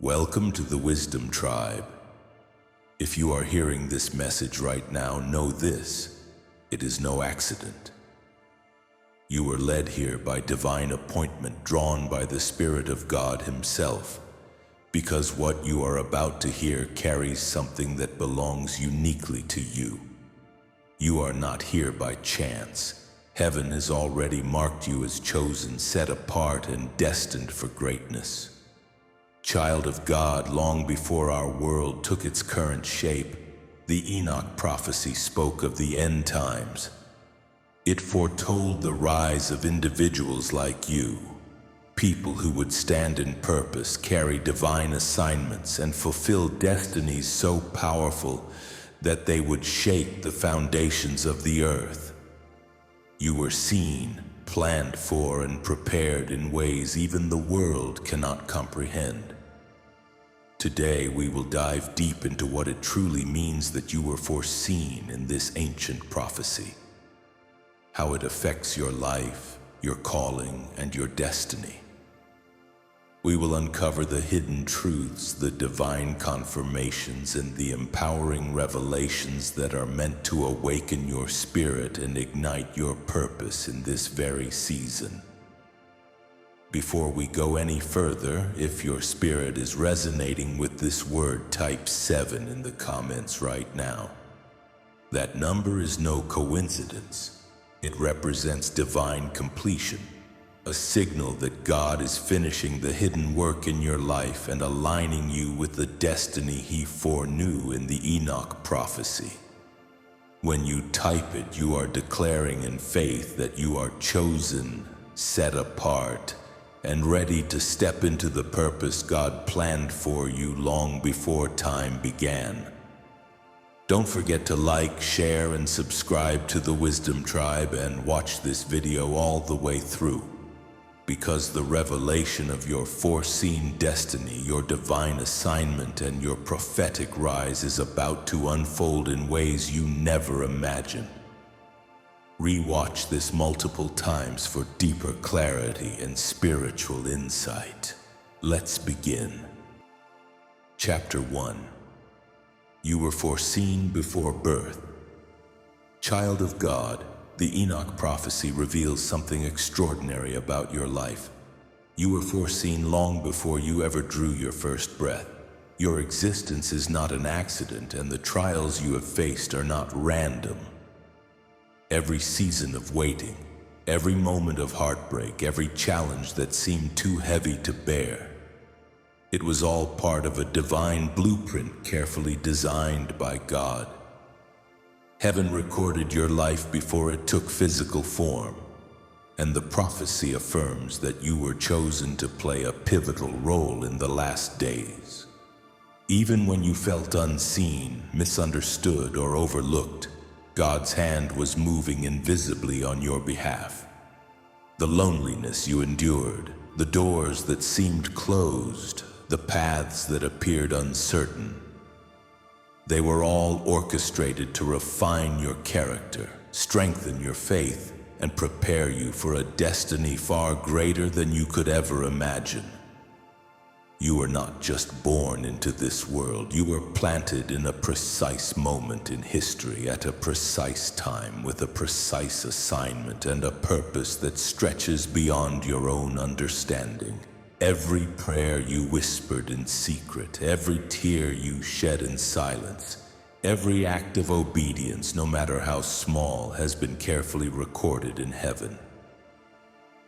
Welcome to the Wisdom Tribe. If you are hearing this message right now, know this: it is no accident. You were led here by divine appointment, drawn by the Spirit of God Himself, because what you are about to hear carries something that belongs uniquely to you. You are not here by chance. Heaven has already marked you as chosen, set apart, and destined for greatness. Child of God, long before our world took its current shape, the Enoch prophecy spoke of the end times. It foretold the rise of individuals like you, people who would stand in purpose, carry divine assignments, and fulfill destinies so powerful that they would shake the foundations of the earth. You were seen, planned for, and prepared in ways even the world cannot comprehend. Today we will dive deep into what it truly means that you were foreseen in this ancient prophecy, how it affects your life, your calling, and your destiny. We will uncover the hidden truths, the divine confirmations, and the empowering revelations that are meant to awaken your spirit and ignite your purpose in this very season. Before we go any further, if your spirit is resonating with this word, type 7 in the comments right now. That number is no coincidence. It represents divine completion, a signal that God is finishing the hidden work in your life and aligning you with the destiny He foreknew in the Enoch prophecy. When you type it, you are declaring in faith that you are chosen, set apart, and ready to step into the purpose God planned for you long before time began. Don't forget to like, share, and subscribe to the Wisdom Tribe, and watch this video all the way through, because the revelation of your foreseen destiny, your divine assignment, and your prophetic rise is about to unfold in ways you never imagined. Re-watch this multiple times for deeper clarity and spiritual insight. Let's begin. Chapter 1. You were foreseen before birth. Child of God, the Enoch prophecy reveals something extraordinary about your life. You were foreseen long before you ever drew your first breath. Your existence is not an accident, and the trials you have faced are not random. Every season of waiting, every moment of heartbreak, every challenge that seemed too heavy to bear, it was all part of a divine blueprint carefully designed by God. Heaven recorded your life before it took physical form, and the prophecy affirms that you were chosen to play a pivotal role in the last days. Even when you felt unseen, misunderstood, or overlooked, God's hand was moving invisibly on your behalf. The loneliness you endured, the doors that seemed closed, the paths that appeared uncertain, they were all orchestrated to refine your character, strengthen your faith, and prepare you for a destiny far greater than you could ever imagine. You were not just born into this world, you were planted in a precise moment in history at a precise time with a precise assignment and a purpose that stretches beyond your own understanding. Every prayer you whispered in secret, every tear you shed in silence, every act of obedience, no matter how small, has been carefully recorded in heaven.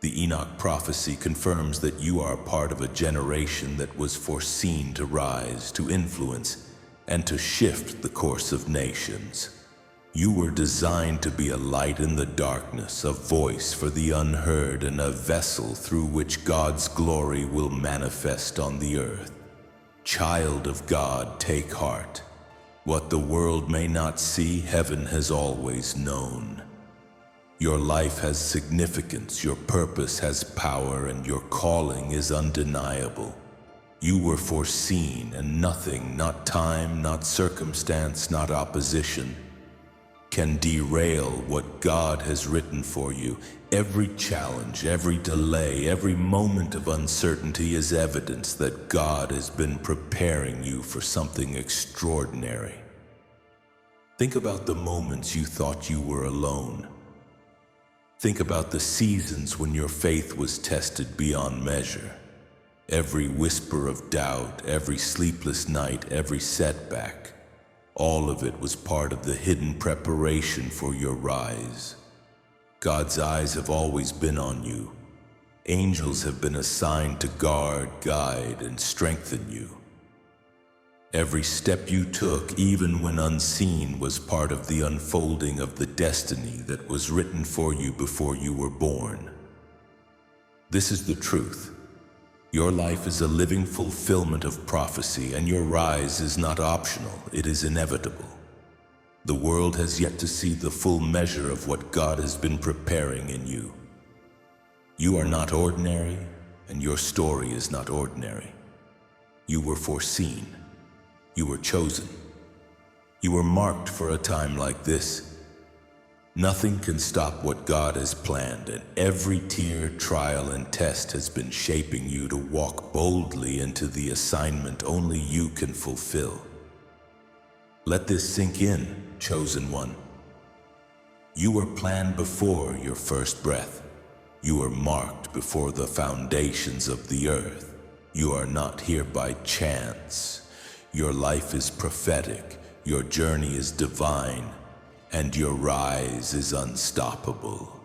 The Enoch prophecy confirms that you are part of a generation that was foreseen to rise, to influence, and to shift the course of nations. You were designed to be a light in the darkness, a voice for the unheard, and a vessel through which God's glory will manifest on the earth. Child of God, take heart. What the world may not see, heaven has always known. Your life has significance, your purpose has power, and your calling is undeniable. You were foreseen, and nothing, not time, not circumstance, not opposition, can derail what God has written for you. Every challenge, every delay, every moment of uncertainty is evidence that God has been preparing you for something extraordinary. Think about the moments you thought you were alone. Think about the seasons when your faith was tested beyond measure. Every whisper of doubt, every sleepless night, every setback, all of it was part of the hidden preparation for your rise. God's eyes have always been on you. Angels have been assigned to guard, guide, and strengthen you. Every step you took, even when unseen, was part of the unfolding of the destiny that was written for you before you were born. This is the truth. Your life is a living fulfillment of prophecy, and your rise is not optional, it is inevitable. The world has yet to see the full measure of what God has been preparing in you. You are not ordinary, and your story is not ordinary. You were foreseen. You were chosen. You were marked for a time like this. Nothing can stop what God has planned, and every tear, trial, and test has been shaping you to walk boldly into the assignment only you can fulfill. Let this sink in, chosen one. You were planned before your first breath. You were marked before the foundations of the earth. You are not here by chance. Your life is prophetic, your journey is divine, and your rise is unstoppable.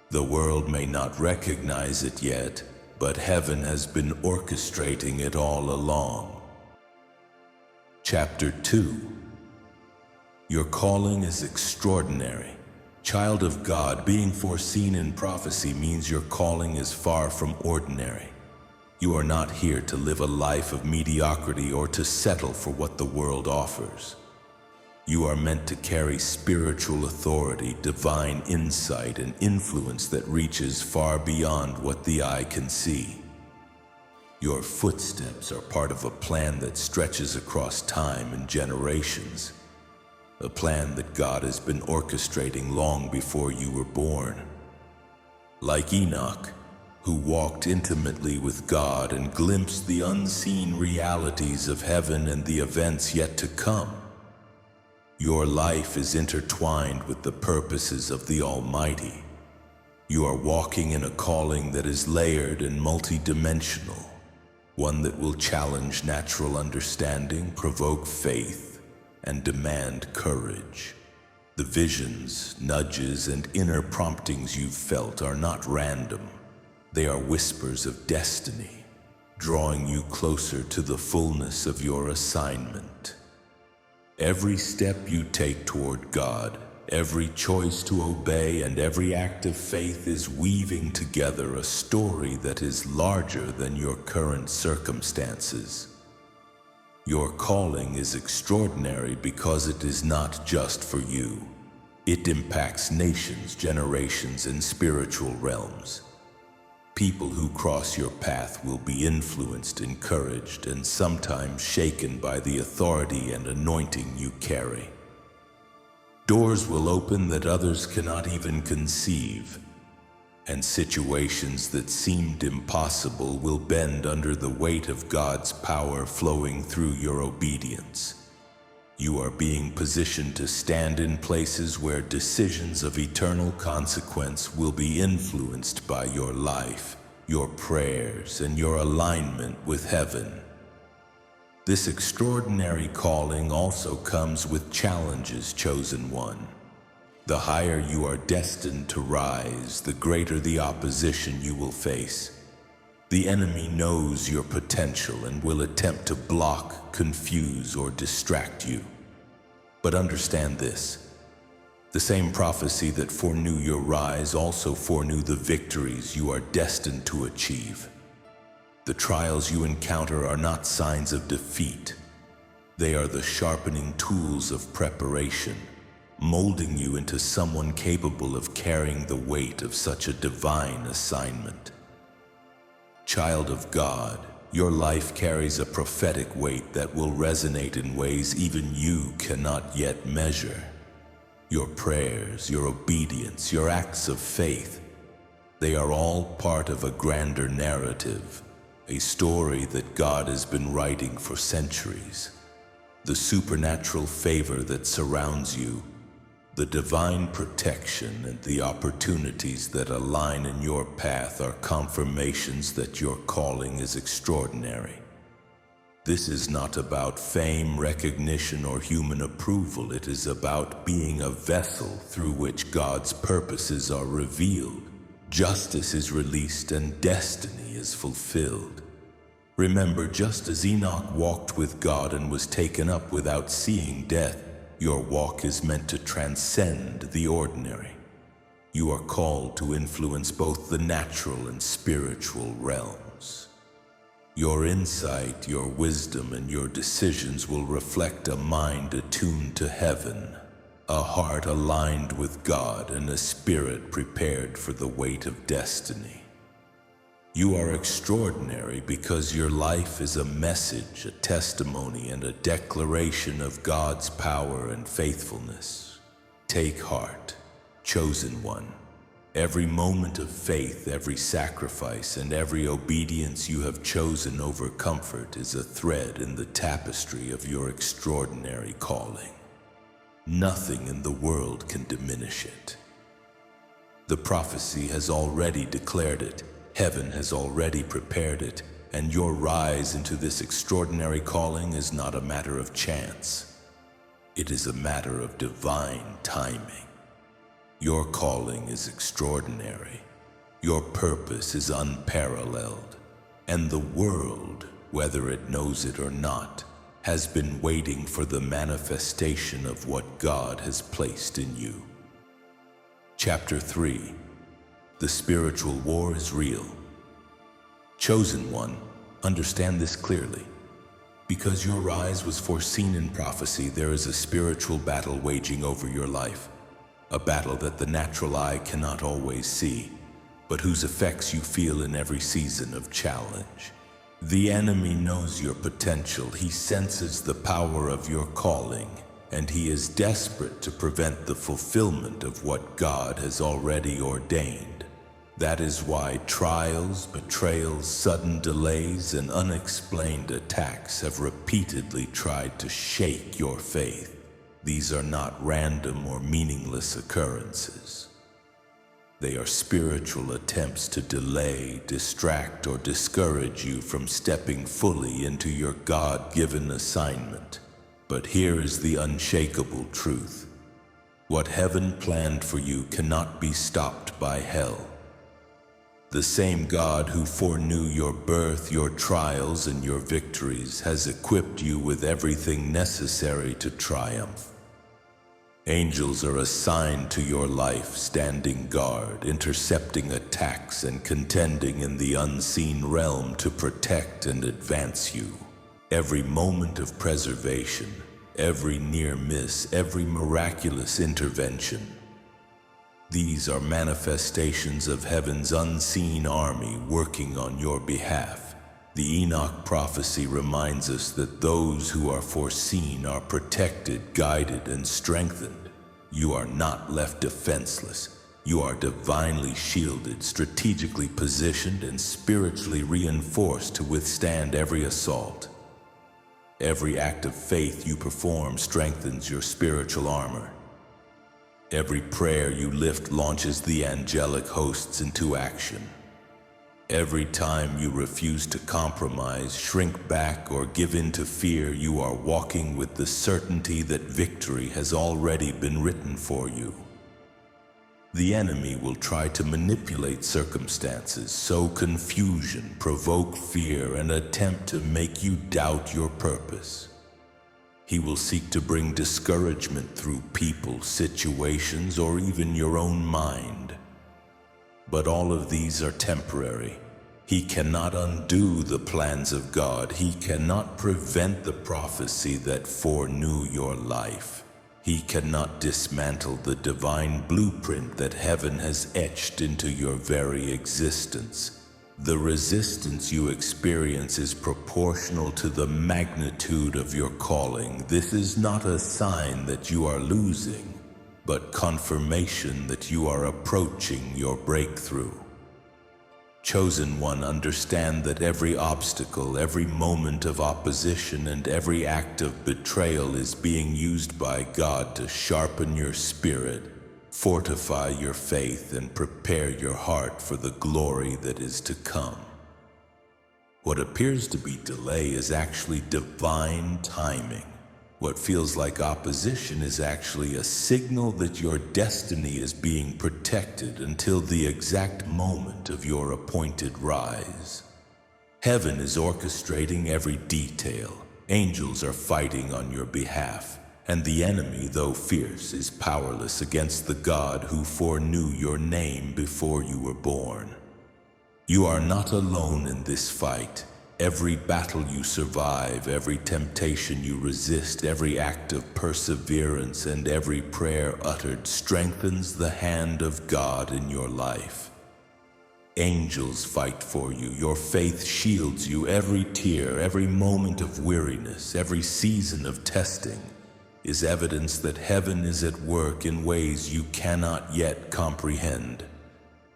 The world may not recognize it yet, but heaven has been orchestrating it all along. Chapter 2. Your calling is extraordinary. Child of God, being foreseen in prophecy means your calling is far from ordinary. You are not here to live a life of mediocrity or to settle for what the world offers. You are meant to carry spiritual authority, divine insight, and influence that reaches far beyond what the eye can see. Your footsteps are part of a plan that stretches across time and generations. A plan that God has been orchestrating long before you were born. Like Enoch, who walked intimately with God and glimpsed the unseen realities of heaven and the events yet to come. Your life is intertwined with the purposes of the Almighty. You are walking in a calling that is layered and multidimensional, one that will challenge natural understanding, provoke faith, and demand courage. The visions, nudges, and inner promptings you've felt are not random. They are whispers of destiny, drawing you closer to the fullness of your assignment. Every step you take toward God, every choice to obey, and every act of faith is weaving together a story that is larger than your current circumstances. Your calling is extraordinary because it is not just for you. It impacts nations, generations, and spiritual realms. People who cross your path will be influenced, encouraged, and sometimes shaken by the authority and anointing you carry. Doors will open that others cannot even conceive, and situations that seemed impossible will bend under the weight of God's power flowing through your obedience. You are being positioned to stand in places where decisions of eternal consequence will be influenced by your life, your prayers, and your alignment with heaven. This extraordinary calling also comes with challenges, chosen one. The higher you are destined to rise, the greater the opposition you will face. The enemy knows your potential and will attempt to block, confuse, or distract you. But understand this: the same prophecy that foreknew your rise also foreknew the victories you are destined to achieve. The trials you encounter are not signs of defeat. They are the sharpening tools of preparation, molding you into someone capable of carrying the weight of such a divine assignment. Child of God, your life carries a prophetic weight that will resonate in ways even you cannot yet measure. Your prayers, your obedience, your acts of faith, they are all part of a grander narrative, a story that God has been writing for centuries. The supernatural favor that surrounds you, the divine protection and the opportunities that align in your path are confirmations that your calling is extraordinary. This is not about fame, recognition, or human approval. It is about being a vessel through which God's purposes are revealed. Justice is released and destiny is fulfilled. Remember, just as Enoch walked with God and was taken up without seeing death, your walk is meant to transcend the ordinary. You are called to influence both the natural and spiritual realms. Your insight, your wisdom, and your decisions will reflect a mind attuned to heaven, a heart aligned with God, and a spirit prepared for the weight of destiny. You are extraordinary because your life is a message, a testimony, and a declaration of God's power and faithfulness. Take heart, chosen one. Every moment of faith, every sacrifice, and every obedience you have chosen over comfort is a thread in the tapestry of your extraordinary calling. Nothing in the world can diminish it. The prophecy has already declared it. Heaven has already prepared it, and your rise into this extraordinary calling is not a matter of chance. It is a matter of divine timing. Your calling is extraordinary. Your purpose is unparalleled, and the world, whether it knows it or not, has been waiting for the manifestation of what God has placed in you. Chapter 3. The spiritual war is real. Chosen one, understand this clearly. Because your rise was foreseen in prophecy, there is a spiritual battle waging over your life. A battle that the natural eye cannot always see, but whose effects you feel in every season of challenge. The enemy knows your potential. He senses the power of your calling, and he is desperate to prevent the fulfillment of what God has already ordained. That is why trials, betrayals, sudden delays, and unexplained attacks have repeatedly tried to shake your faith. These are not random or meaningless occurrences. They are spiritual attempts to delay, distract, or discourage you from stepping fully into your God-given assignment. But here is the unshakable truth. What heaven planned for you cannot be stopped by hell. The same God who foreknew your birth, your trials, and your victories has equipped you with everything necessary to triumph. Angels are assigned to your life, standing guard, intercepting attacks, and contending in the unseen realm to protect and advance you. Every moment of preservation, every near miss, every miraculous intervention, these are manifestations of heaven's unseen army working on your behalf. The Enoch prophecy reminds us that those who are foreseen are protected, guided, and strengthened. You are not left defenseless. You are divinely shielded, strategically positioned, and spiritually reinforced to withstand every assault. Every act of faith you perform strengthens your spiritual armor. Every prayer you lift launches the angelic hosts into action. Every time you refuse to compromise, shrink back, or give in to fear, you are walking with the certainty that victory has already been written for you. The enemy will try to manipulate circumstances, sow confusion, provoke fear, and attempt to make you doubt your purpose. He will seek to bring discouragement through people, situations, or even your own mind. But all of these are temporary. He cannot undo the plans of God. He cannot prevent the prophecy that foreknew your life. He cannot dismantle the divine blueprint that heaven has etched into your very existence. The resistance you experience is proportional to the magnitude of your calling. This is not a sign that you are losing. but confirmation that you are approaching your breakthrough. Chosen one, understand that every obstacle, every moment of opposition, and every act of betrayal is being used by God to sharpen your spirit, fortify your faith, and prepare your heart for the glory that is to come. What appears to be delay is actually divine timing. What feels like opposition is actually a signal that your destiny is being protected until the exact moment of your appointed rise. Heaven is orchestrating every detail. Angels are fighting on your behalf, and the enemy, though fierce, is powerless against the God who foreknew your name before you were born. You are not alone in this fight. Every battle you survive, every temptation you resist, every act of perseverance, and every prayer uttered strengthens the hand of God in your life. Angels fight for you. Your faith shields you. Every tear, every moment of weariness, every season of testing is evidence that heaven is at work in ways you cannot yet comprehend.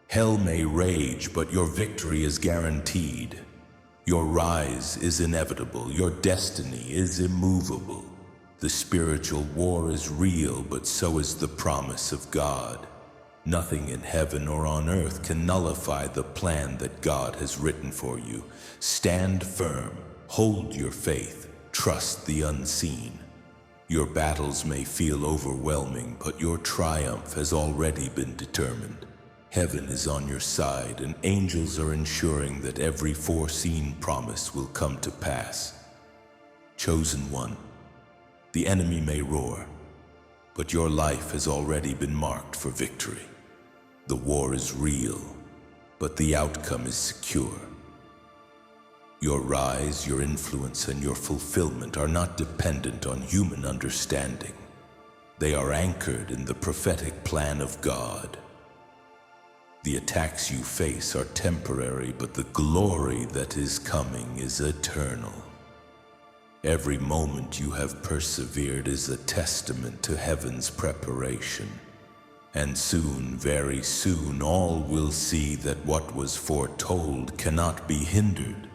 Hell may rage, but your victory is guaranteed. Your rise is inevitable. Your destiny is immovable. The spiritual war is real, but so is the promise of God. Nothing in heaven or on earth can nullify the plan that God has written for you. Stand firm, hold your faith, trust the unseen. Your battles may feel overwhelming, but your triumph has already been determined. Heaven is on your side, and angels are ensuring that every foreseen promise will come to pass. Chosen one, the enemy may roar, but your life has already been marked for victory. The war is real, but the outcome is secure. Your rise, your influence, and your fulfillment are not dependent on human understanding. They are anchored in the prophetic plan of God. The attacks you face are temporary, but the glory that is coming is eternal. Every moment you have persevered is a testament to heaven's preparation. And soon, very soon, all will see that what was foretold cannot be hindered.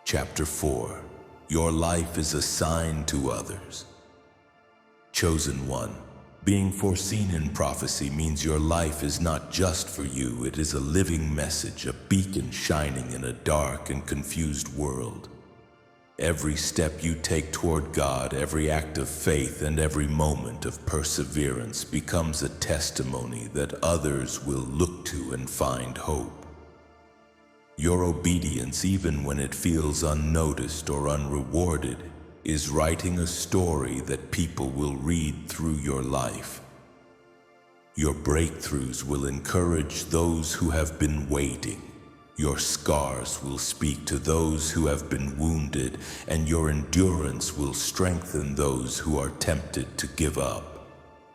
Chapter 4. Your life is a sign to others. Chosen one. Being foreseen in prophecy means your life is not just for you. It is a living message, a beacon shining in a dark and confused world. Every step you take toward God, every act of faith, and every moment of perseverance becomes a testimony that others will look to and find hope. Your obedience, even when it feels unnoticed or unrewarded, is writing a story that people will read through your life. Your breakthroughs will encourage those who have been waiting. Your scars will speak to those who have been wounded, and your endurance will strengthen those who are tempted to give up.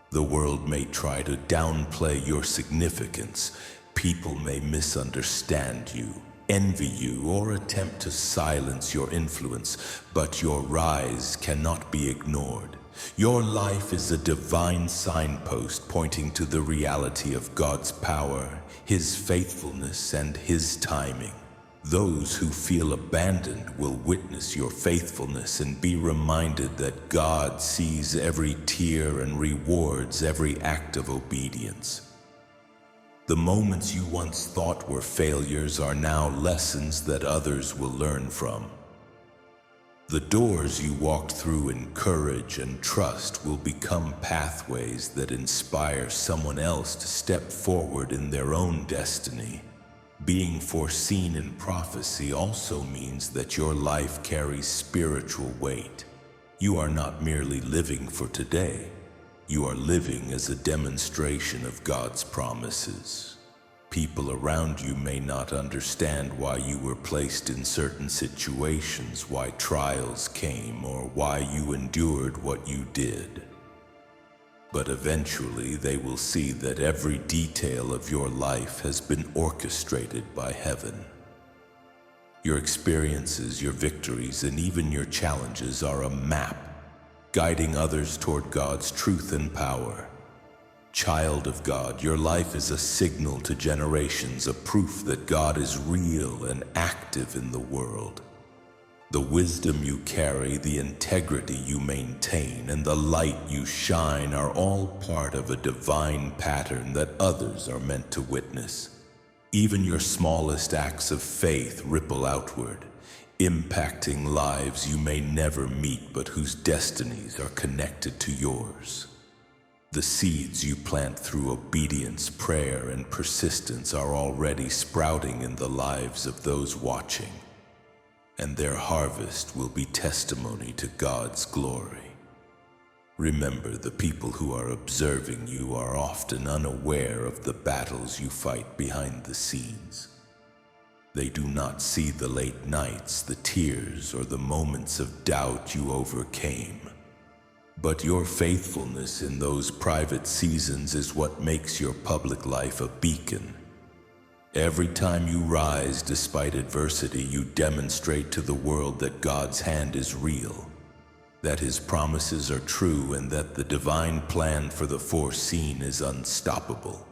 The world may try to downplay your significance. People may misunderstand you, envy you, or attempt to silence your influence, but your rise cannot be ignored. Your life is a divine signpost pointing to the reality of God's power, His faithfulness, and His timing. Those who feel abandoned will witness your faithfulness and be reminded that God sees every tear and rewards every act of obedience. The moments you once thought were failures are now lessons that others will learn from. The doors you walked through in courage and trust will become pathways that inspire someone else to step forward in their own destiny. Being foreseen in prophecy also means that your life carries spiritual weight. You are not merely living for today. You are living as a demonstration of God's promises. People around you may not understand why you were placed in certain situations, why trials came, or why you endured what you did. But eventually they will see that every detail of your life has been orchestrated by heaven. Your experiences, your victories, and even your challenges are a map guiding others toward God's truth and power. Child of God, your life is a signal to generations, a proof that God is real and active in the world. The wisdom you carry, the integrity you maintain, and the light you shine are all part of a divine pattern that others are meant to witness. Even your smallest acts of faith ripple outward, impacting lives you may never meet but whose destinies are connected to yours. The seeds you plant through obedience, prayer, and persistence are already sprouting in the lives of those watching, and their harvest will be testimony to God's glory. Remember, the people who are observing you are often unaware of the battles you fight behind the scenes. They do not see the late nights, the tears, or the moments of doubt you overcame. But your faithfulness in those private seasons is what makes your public life a beacon. Every time you rise despite adversity, you demonstrate to the world that God's hand is real, that His promises are true, and that the divine plan for the foreseen is unstoppable.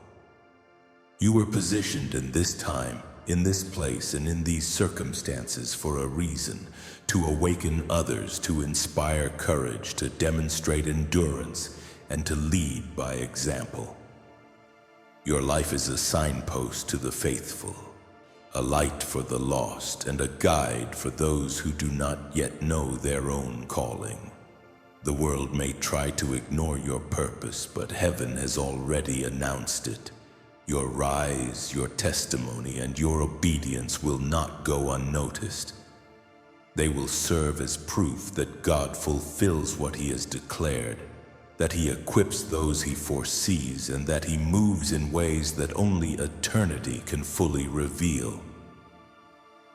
You were positioned in this time, in this place, and in these circumstances for a reason: to awaken others, to inspire courage, to demonstrate endurance, and to lead by example. Your life is a signpost to the faithful, a light for the lost, and a guide for those who do not yet know their own calling. The world may try to ignore your purpose, but heaven has already announced it. Your rise, your testimony, and your obedience will not go unnoticed. They will serve as proof that God fulfills what He has declared, that He equips those He foresees, and that He moves in ways that only eternity can fully reveal.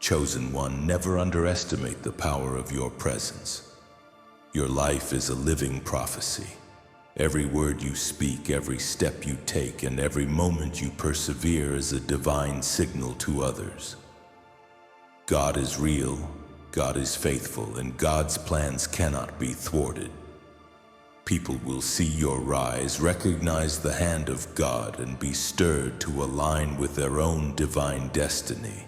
Chosen one, never underestimate the power of your presence. Your life is a living prophecy. Every word you speak, every step you take, and every moment you persevere is a divine signal to others. God is real, God is faithful, and God's plans cannot be thwarted. People will see your rise, recognize the hand of God, and be stirred to align with their own divine destiny.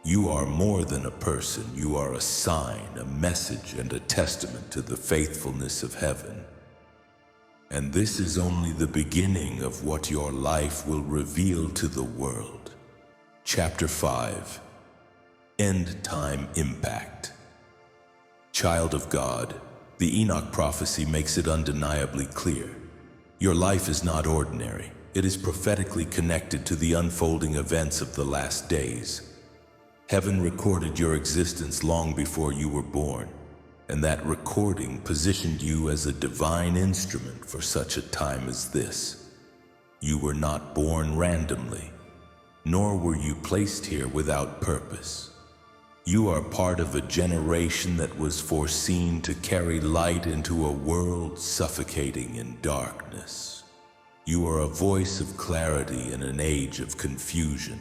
You are more than a person. You are a sign, a message, and a testament to the faithfulness of heaven. And this is only the beginning of what your life will reveal to the world. Chapter 5. End Time Impact. Child of God, the Enoch prophecy makes it undeniably clear. Your life is not ordinary. It is prophetically connected to the unfolding events of the last days. Heaven recorded your existence long before you were born, and that recording positioned you as a divine instrument for such a time as this. You were not born randomly, nor were you placed here without purpose. You are part of a generation that was foreseen to carry light into a world suffocating in darkness. You are a voice of clarity in an age of confusion,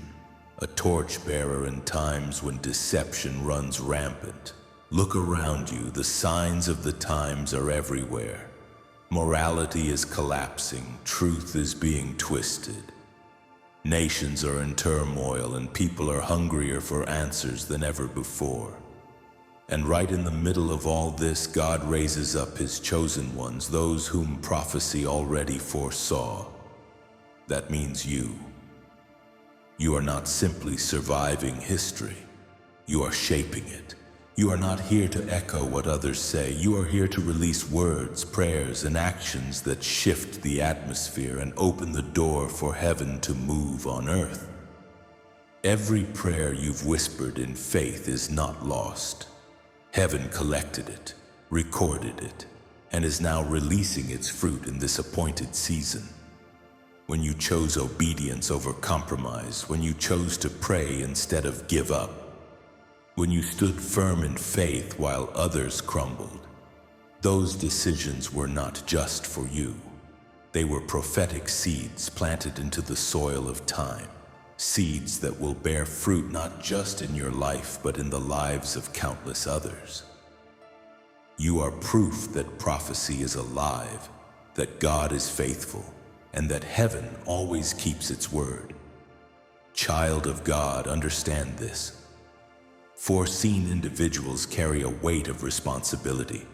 a torchbearer in times when deception runs rampant. Look around you, the signs of the times are everywhere. Morality is collapsing, truth is being twisted. Nations are in turmoil, and people are hungrier for answers than ever before. And right in the middle of all this, God raises up His chosen ones, those whom prophecy already foresaw. That means you. You are not simply surviving history. You are shaping it. You are not here to echo what others say. You are here to release words, prayers, and actions that shift the atmosphere and open the door for heaven to move on earth. Every prayer you've whispered in faith is not lost. Heaven collected it, recorded it, and is now releasing its fruit in this appointed season. When you chose obedience over compromise, when you chose to pray instead of give up, when you stood firm in faith while others crumbled, those decisions were not just for you. They were prophetic seeds planted into the soil of time, seeds that will bear fruit not just in your life but in the lives of countless others. You are proof that prophecy is alive, that God is faithful, and that heaven always keeps its word. Child of God, understand this. Foreseen individuals carry a weight of responsibility.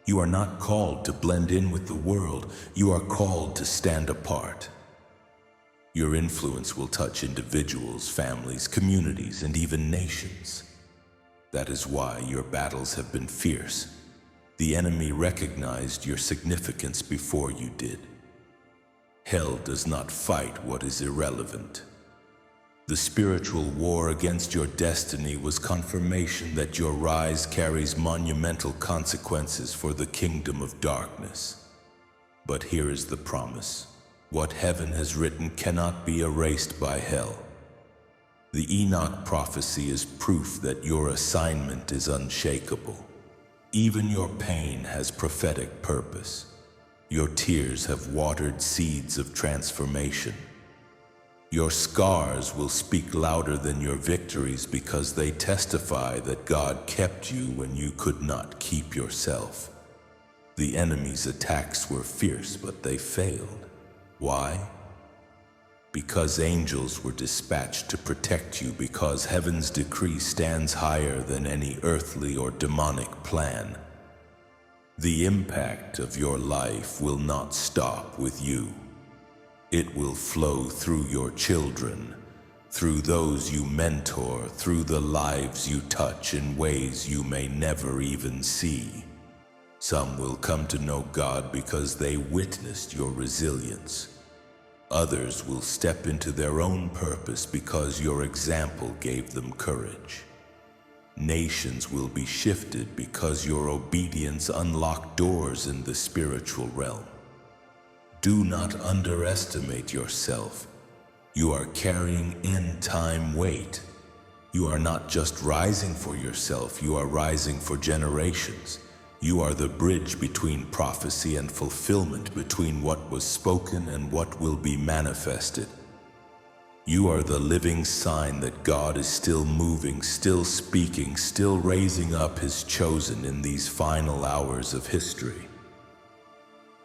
You are not called to blend in with the world, you are called to stand apart. Your influence will touch individuals, families, communities, and even nations. That is why your battles have been fierce. The enemy recognized your significance before you did. Hell does not fight what is irrelevant. The spiritual war against your destiny was confirmation that your rise carries monumental consequences for the kingdom of darkness. But here is the promise. What heaven has written cannot be erased by hell. The Enoch prophecy is proof that your assignment is unshakable. Even your pain has prophetic purpose. Your tears have watered seeds of transformation. Your scars will speak louder than your victories because they testify that God kept you when you could not keep yourself. The enemy's attacks were fierce, but they failed. Why? Because angels were dispatched to protect you, because heaven's decree stands higher than any earthly or demonic plan. The impact of your life will not stop with you. It will flow through your children, through those you mentor, through the lives you touch in ways you may never even see. Some will come to know God because they witnessed your resilience. Others will step into their own purpose because your example gave them courage. Nations will be shifted because your obedience unlocked doors in the spiritual realm. Do not underestimate yourself. You are carrying end-time weight. You are not just rising for yourself, you are rising for generations. You are the bridge between prophecy and fulfillment, between what was spoken and what will be manifested. You are the living sign that God is still moving, still speaking, still raising up His chosen in these final hours of history.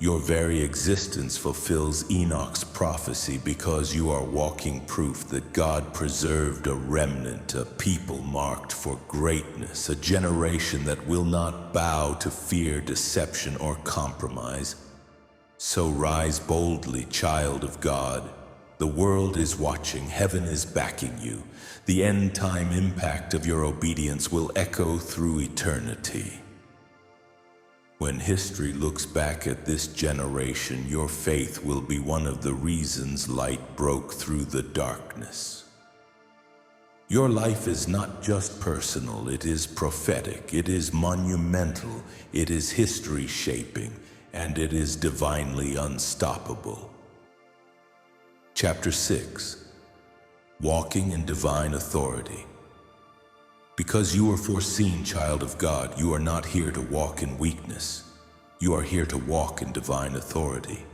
Your very existence fulfills Enoch's prophecy because you are walking proof that God preserved a remnant, a people marked for greatness, a generation that will not bow to fear, deception, or compromise. So rise boldly, child of God. The world is watching, heaven is backing you. The end-time impact of your obedience will echo through eternity. When history looks back at this generation, your faith will be one of the reasons light broke through the darkness. Your life is not just personal, it is prophetic, it is monumental, it is history-shaping, and it is divinely unstoppable. Chapter 6. Walking in Divine Authority. Because you are foreseen, child of God, you are not here to walk in weakness. You are here to walk in divine authority.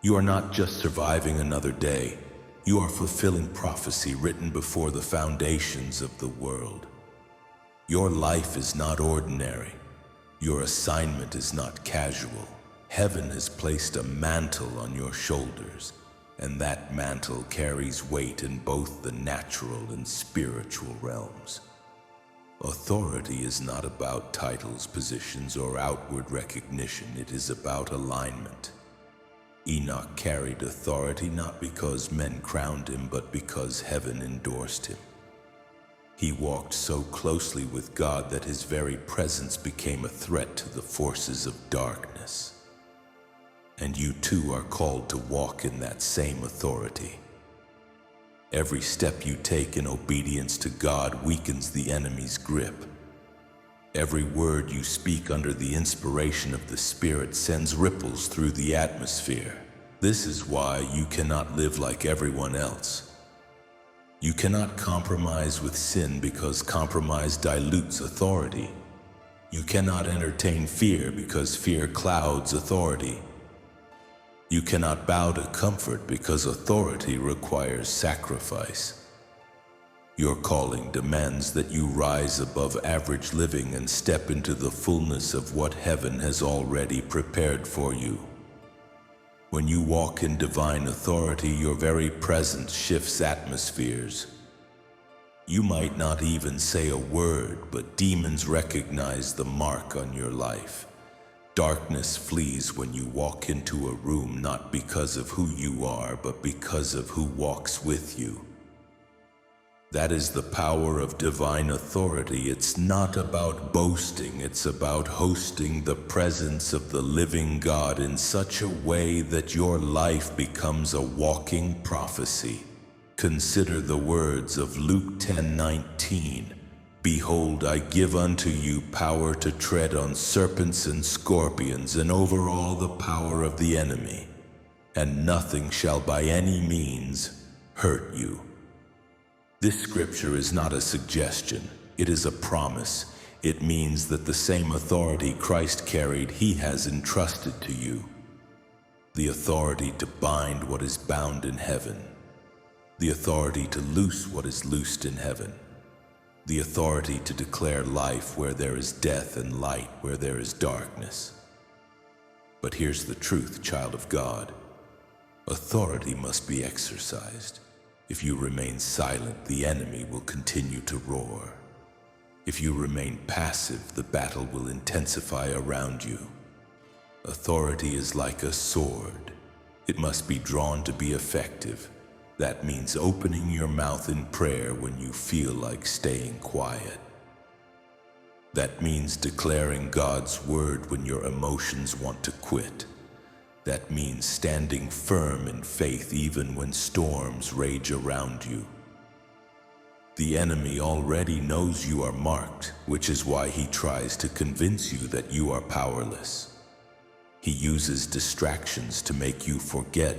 You are not just surviving another day. You are fulfilling prophecy written before the foundations of the world. Your life is not ordinary. Your assignment is not casual. Heaven has placed a mantle on your shoulders, and that mantle carries weight in both the natural and spiritual realms. Authority is not about titles, positions, or outward recognition. It is about alignment. Enoch carried authority not because men crowned him, but because heaven endorsed him. He walked so closely with God that his very presence became a threat to the forces of darkness. And you too are called to walk in that same authority. Every step you take in obedience to God weakens the enemy's grip. Every word you speak under the inspiration of the Spirit sends ripples through the atmosphere. This is why you cannot live like everyone else. You cannot compromise with sin because compromise dilutes authority. You cannot entertain fear because fear clouds authority. You cannot bow to comfort because authority requires sacrifice. Your calling demands that you rise above average living and step into the fullness of what heaven has already prepared for you. When you walk in divine authority, your very presence shifts atmospheres. You might not even say a word, but demons recognize the mark on your life. Darkness flees when you walk into a room, not because of who you are, but because of who walks with you. That is the power of divine authority. It's not about boasting, it's about hosting the presence of the living God in such a way that your life becomes a walking prophecy. Consider the words of Luke 10:19. Behold, I give unto you power to tread on serpents and scorpions and over all the power of the enemy, and nothing shall by any means hurt you. This scripture is not a suggestion, it is a promise. It means that the same authority Christ carried, he has entrusted to you. The authority to bind what is bound in heaven. The authority to loose what is loosed in heaven. The authority to declare life where there is death and light where there is darkness. But here's the truth, child of God. Authority must be exercised. If you remain silent, the enemy will continue to roar. If you remain passive, the battle will intensify around you. Authority is like a sword. It must be drawn to be effective. That means opening your mouth in prayer when you feel like staying quiet. That means declaring God's word when your emotions want to quit. That means standing firm in faith even when storms rage around you. The enemy already knows you are marked, which is why he tries to convince you that you are powerless. He uses distractions to make you forget.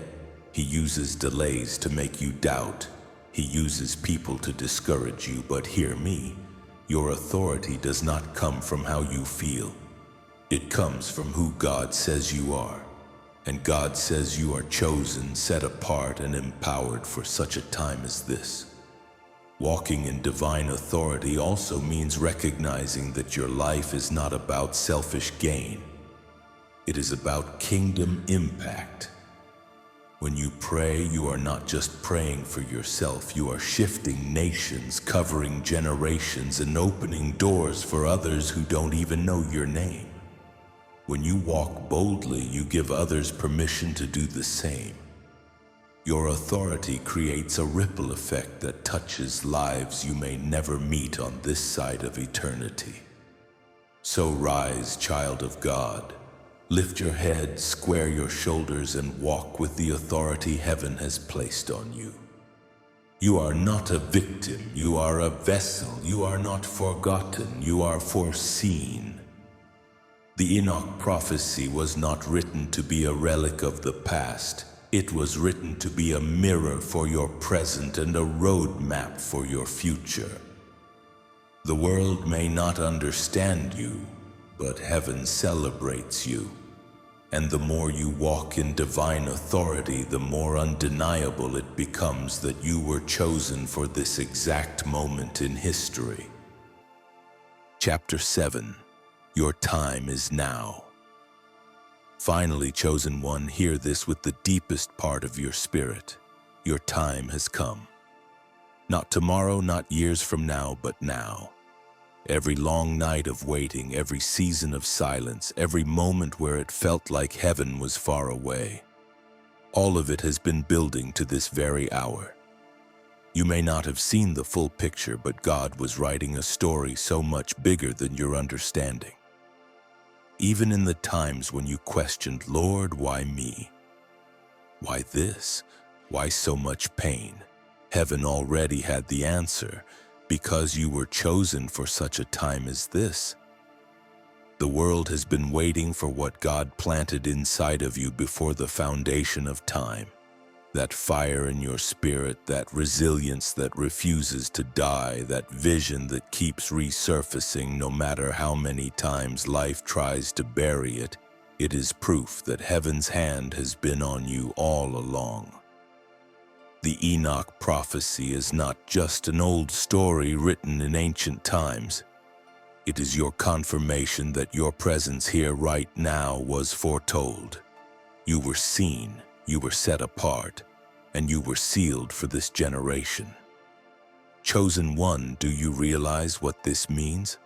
He uses delays to make you doubt. He uses people to discourage you, but hear me. Your authority does not come from how you feel. It comes from who God says you are. And God says you are chosen, set apart, and empowered for such a time as this. Walking in divine authority also means recognizing that your life is not about selfish gain. It is about kingdom impact. When you pray, you are not just praying for yourself, you are shifting nations, covering generations, and opening doors for others who don't even know your name. When you walk boldly, you give others permission to do the same. Your authority creates a ripple effect that touches lives you may never meet on this side of eternity. So rise, child of God. Lift your head, square your shoulders, and walk with the authority heaven has placed on you. You are not a victim, you are a vessel. You are not forgotten, you are foreseen. The Enoch prophecy was not written to be a relic of the past. It was written to be a mirror for your present and a roadmap for your future. The world may not understand you, but heaven celebrates you. And the more you walk in divine authority, the more undeniable it becomes that you were chosen for this exact moment in history. Chapter 7. Your time is now. Finally, chosen one, hear this with the deepest part of your spirit. Your time has come. Not tomorrow, not years from now, but now. Every long night of waiting, every season of silence, every moment where it felt like heaven was far away. All of it has been building to this very hour. You may not have seen the full picture, but God was writing a story so much bigger than your understanding. Even in the times when you questioned, Lord, why me? Why this? Why so much pain? Heaven already had the answer, because you were chosen for such a time as this. The world has been waiting for what God planted inside of you before the foundation of time. That fire in your spirit, that resilience that refuses to die, that vision that keeps resurfacing no matter how many times life tries to bury it, it is proof that heaven's hand has been on you all along. The Enoch prophecy is not just an old story written in ancient times. It is your confirmation that your presence here right now was foretold. You were seen, you were set apart, and you were sealed for this generation. Chosen one, do you realize what this means?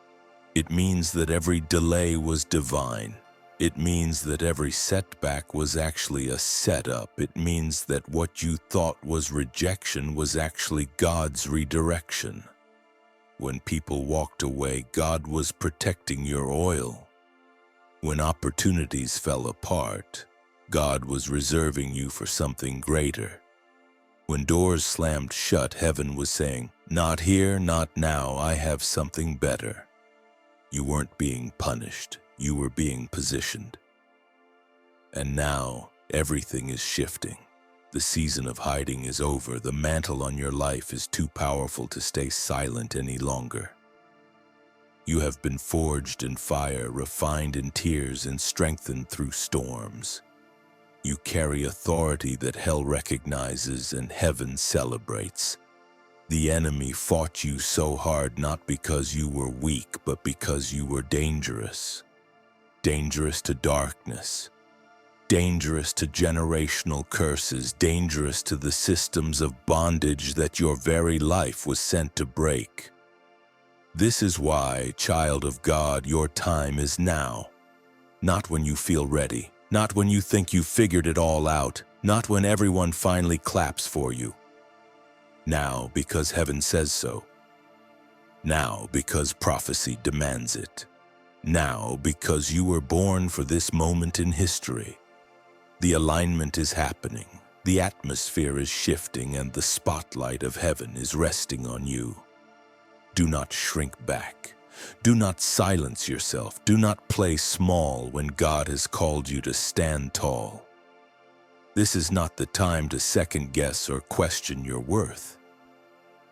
It means that every delay was divine. It means that every setback was actually a setup. It means that what you thought was rejection was actually God's redirection. When people walked away, God was protecting your oil. When opportunities fell apart, God was reserving you for something greater. When doors slammed shut, heaven was saying, "Not here, not now, I have something better." You weren't being punished, you were being positioned. And now, everything is shifting. The season of hiding is over. The mantle on your life is too powerful to stay silent any longer. You have been forged in fire, refined in tears, and strengthened through storms. You carry authority that hell recognizes and heaven celebrates. The enemy fought you so hard not because you were weak, but because you were dangerous. Dangerous to darkness. Dangerous to generational curses. Dangerous to the systems of bondage that your very life was sent to break. This is why, child of God, your time is now. Not when you feel ready. Not when you think you figured it all out. Not when everyone finally claps for you. Now, because heaven says so. Now, because prophecy demands it. Now, because you were born for this moment in history. The alignment is happening, the atmosphere is shifting, and the spotlight of heaven is resting on you. Do not shrink back. Do not silence yourself. Do not play small when God has called you to stand tall. This is not the time to second-guess or question your worth.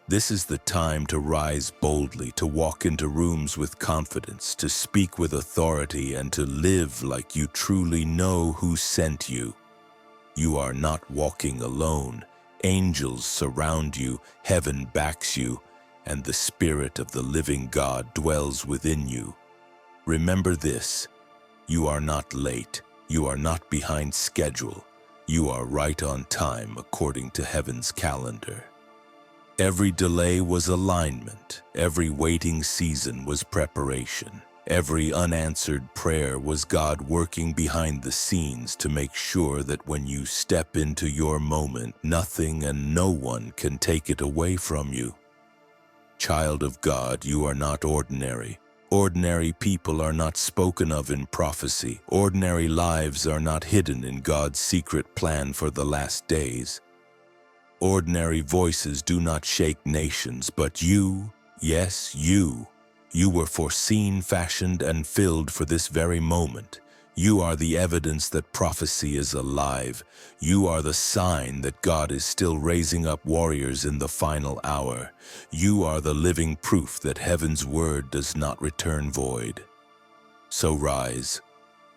This is the time to rise boldly, to walk into rooms with confidence, to speak with authority, and to live like you truly know who sent you. You are not walking alone. Angels surround you, heaven backs you, and the Spirit of the living God dwells within you. Remember this: you are not late. You are not behind schedule. You are right on time according to heaven's calendar. Every delay was alignment. Every waiting season was preparation. Every unanswered prayer was God working behind the scenes to make sure that when you step into your moment, nothing and no one can take it away from you. Child of God, you are not ordinary. Ordinary people are not spoken of in prophecy. Ordinary lives are not hidden in God's secret plan for the last days. Ordinary voices do not shake nations, but you, yes, you were foreseen, fashioned, and filled for this very moment. You are the evidence that prophecy is alive. You are the sign that God is still raising up warriors in the final hour. You are the living proof that heaven's word does not return void. So rise.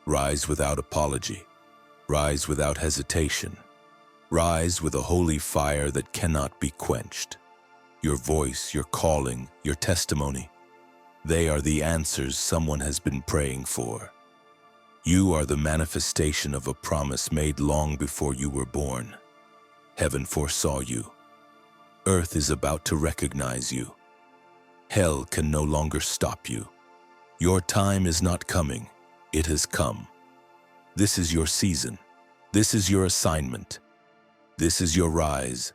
Rise without apology. Rise without hesitation. Rise with a holy fire that cannot be quenched. Your voice, your calling, your testimony, they are the answers someone has been praying for. You are the manifestation of a promise made long before you were born. Heaven foresaw you. Earth is about to recognize you. Hell can no longer stop you. Your time is not coming. It has come. This is your season. This is your assignment. This is your rise.